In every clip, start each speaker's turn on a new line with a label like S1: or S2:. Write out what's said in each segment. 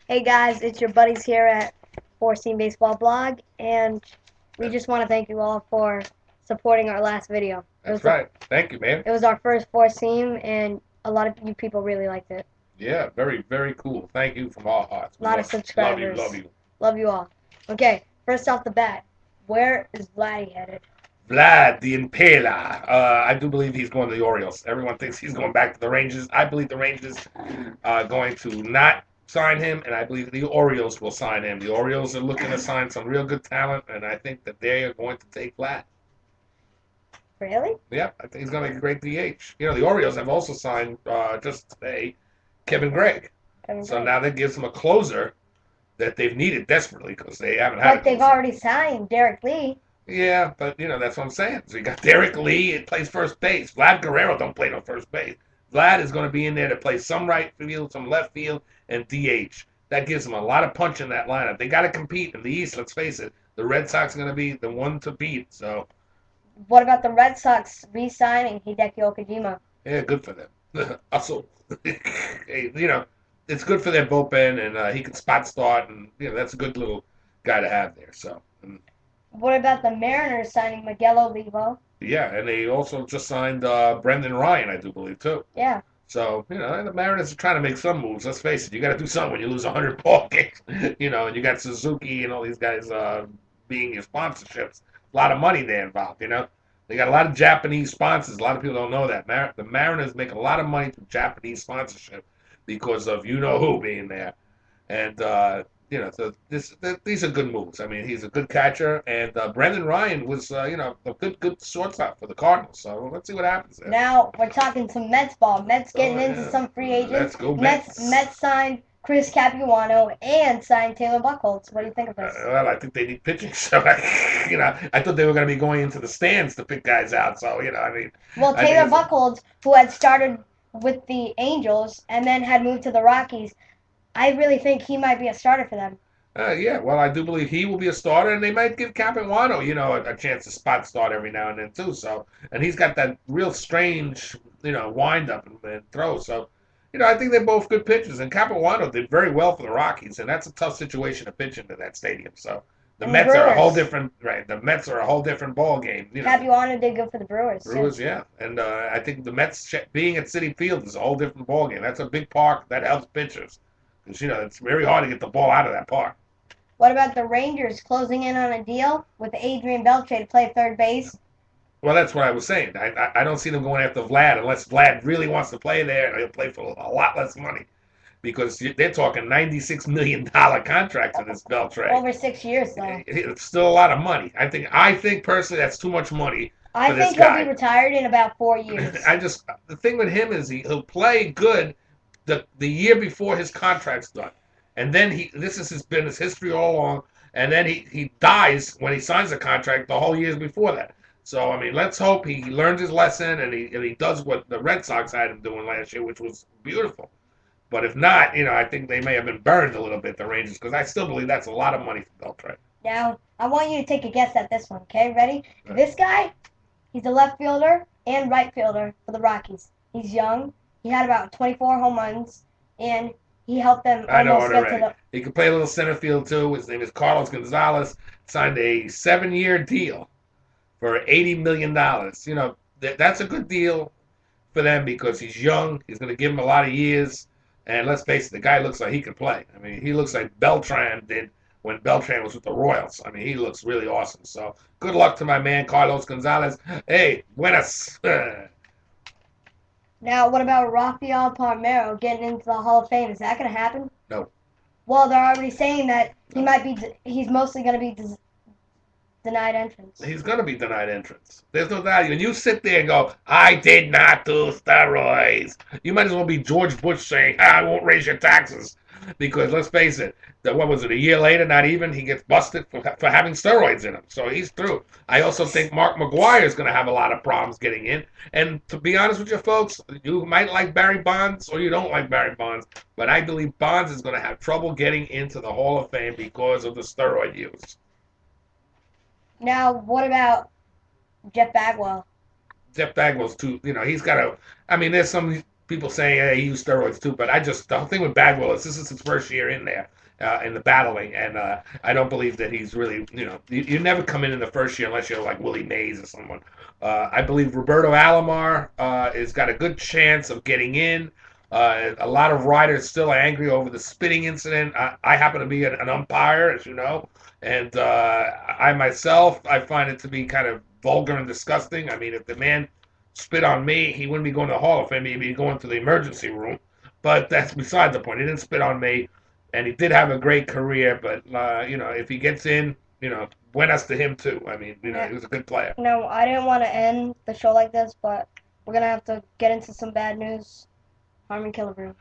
S1: Hey guys, it's your buddies here at Four Seam Baseball Blog, and we just want to thank you all for supporting our last video.
S2: That's right. Thank you, man.
S1: It was our first Four Seam, and a lot of you people really liked it.
S2: Yeah, very, very cool. Thank you from all hearts.
S1: A lot of subscribers.
S2: Love you.
S1: Love you all. Okay, first off the bat, where is Vladi headed?
S2: Vlad, the Impaler. I do believe he's going to the Orioles. Everyone thinks he's going back to the Rangers. I believe the Rangers are going to not sign him, and I believe the Orioles will sign him. The Orioles are looking to sign some real good talent, and I think that they are going to take Vlad.
S1: Really?
S2: Yeah, I think he's going to make a great DH. You know, the Orioles have also signed just today Kevin Gregg. So now that gives them a closer that they've needed desperately because they haven't had.
S1: But they've already signed Derek Lee.
S2: Yeah, but you know that's what I'm saying. So you got Derek Lee, it plays first base. Vlad Guerrero don't play no first base. Vlad is going to be in there to play some right field, some left field, and DH. That gives them a lot of punch in that lineup. They got to compete in the East. Let's face it, the Red Sox are going to be the one to beat. So,
S1: what about the Red Sox re-signing Hideki Okajima?
S2: Yeah, good for them. Also, you know, it's good for their bullpen, and he can spot start, and you know that's a good little guy to have there. So.
S1: What about the Mariners signing Miguel Olivo?
S2: Yeah, and they also just signed Brendan Ryan, I do believe, too.
S1: Yeah.
S2: So, you know, the Mariners are trying to make some moves. Let's face it, you got to do something when you lose 100 ball games. You know, and you got Suzuki and all these guys being your sponsorships. A lot of money there involved, you know. They got a lot of Japanese sponsors. A lot of people don't know that. The Mariners make a lot of money through Japanese sponsorship because of you-know-who being there. And, you know, so these are good moves. I mean, he's a good catcher, and Brendan Ryan was, you know, a good shortstop for the Cardinals. So let's see what happens there.
S1: Now we're talking some Mets ball. Mets getting into some free agents.
S2: Let's go Mets.
S1: Mets signed Chris Capuano and signed Taylor Buchholz. What do you think of this?
S2: Well, I think they need pitching. So, you know, I thought they were going to be going into the stands to pick guys out. So, you know, I mean.
S1: Well, Taylor Buchholz, who had started with the Angels and then had moved to the Rockies, I really think he might be a starter for them.
S2: Yeah, well, I do believe he will be a starter, and they might give Capuano, you know, a chance to spot start every now and then too. So, and he's got that real strange, you know, wind up and throw. So, you know, I think they're both good pitchers, and Capuano did very well for the Rockies, and that's a tough situation to pitch into that stadium. So, the Mets are a whole different, right? The Mets are a whole different ball game. You know.
S1: Capuano did good for the Brewers.
S2: Brewers, yeah, and I think the Mets being at Citi Field is a whole different ball game. That's a big park that helps pitchers. Because, you know, it's very hard to get the ball out of that park.
S1: What about the Rangers closing in on a deal with Adrian Beltre to play third base?
S2: Well, that's what I was saying. I don't see them going after Vlad unless Vlad really wants to play there, and he'll play for a lot less money. Because they're talking $96 million contract for this Beltre.
S1: Over 6 years, though.
S2: It's still a lot of money. I think personally that's too much money
S1: for this guy. I think he'll be ratired in about 4 years.
S2: The thing with him is he'll play good the year before his contract's done, and then this has been his history all along. And then he dies when he signs a contract the whole years before that. So I mean, let's hope he learns his lesson and he does what the Red Sox had him doing last year, which was beautiful. But if not, you know, I think they may have been burned a little bit, the Rangers, because I still believe that's a lot of money for Beltre.
S1: Now I want you to take a guess at this one. Okay, ready? Right. This guy, he's a left fielder and right fielder for the Rockies. He's young. He had about 24 home runs, and he helped them almost get to the...
S2: He can play a little center field, too. His name is Carlos Gonzalez. Signed a 7-year deal for $80 million. You know, that's a good deal for them because he's young. He's going to give him a lot of years. And let's face it, the guy looks like he can play. I mean, he looks like Beltran did when Beltran was with the Royals. I mean, he looks really awesome. So good luck to my man, Carlos Gonzalez. Hey, buenas.
S1: Now, what about Rafael Palmeiro getting into the Hall of Fame? Is that going to happen?
S2: No.
S1: Well, they're already saying that he's mostly going to be denied entrance.
S2: He's going to be denied entrance. There's no doubt. When you sit there and go, I did not do steroids, you might as well be George Bush saying, I won't raise your taxes. Because let's face it, what was it, a year later, not even, he gets busted for having steroids in him. So he's through. I also think Mark McGwire is going to have a lot of problems getting in. And to be honest with you folks, you might like Barry Bonds or you don't like Barry Bonds, but I believe Bonds is going to have trouble getting into the Hall of Fame because of the steroid use.
S1: Now, what about Jeff Bagwell?
S2: Jeff Bagwell's too, you know, he's got to, I mean, there's some people saying he used steroids too, but the whole thing with Bagwell is this is his first year in there. In the battling, and I don't believe that he's really, you never come in the first year unless you're like Willie Mays or someone. I believe Roberto Alomar has got a good chance of getting in. A lot of riders still are angry over the spitting incident. I happen to be an umpire, as you know, and I myself, I find it to be kind of vulgar and disgusting. I mean, if the man spit on me, he wouldn't be going to the Hall of Fame. He'd be going to the emergency room. But that's beside the point. He didn't spit on me, and he did have a great career. But if he gets in, buenas to him too. I mean, he was a good player.
S1: No, I didn't want to end the show like this, but we're gonna have to get into some bad news. Harmon Killebrew.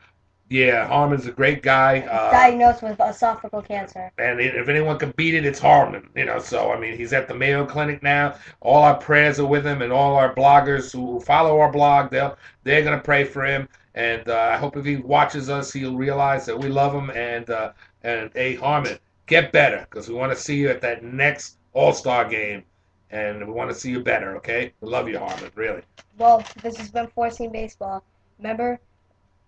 S2: Yeah, Harmon's a great guy.
S1: Diagnosed with esophageal cancer.
S2: And if anyone can beat it, it's Harmon. So I mean, he's at the Mayo Clinic now. All our prayers are with him, and all our bloggers who follow our blog, they're gonna pray for him. And I hope if he watches us, he'll realize that we love him. And hey, Harmon, get better, because we want to see you at that next All-Star game, and we want to see you better. Okay? We love you, Harmon. Really.
S1: Well, this has been 14 Baseball. Remember,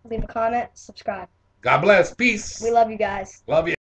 S1: leave a comment, subscribe.
S2: God bless. Peace.
S1: We love you guys.
S2: Love you.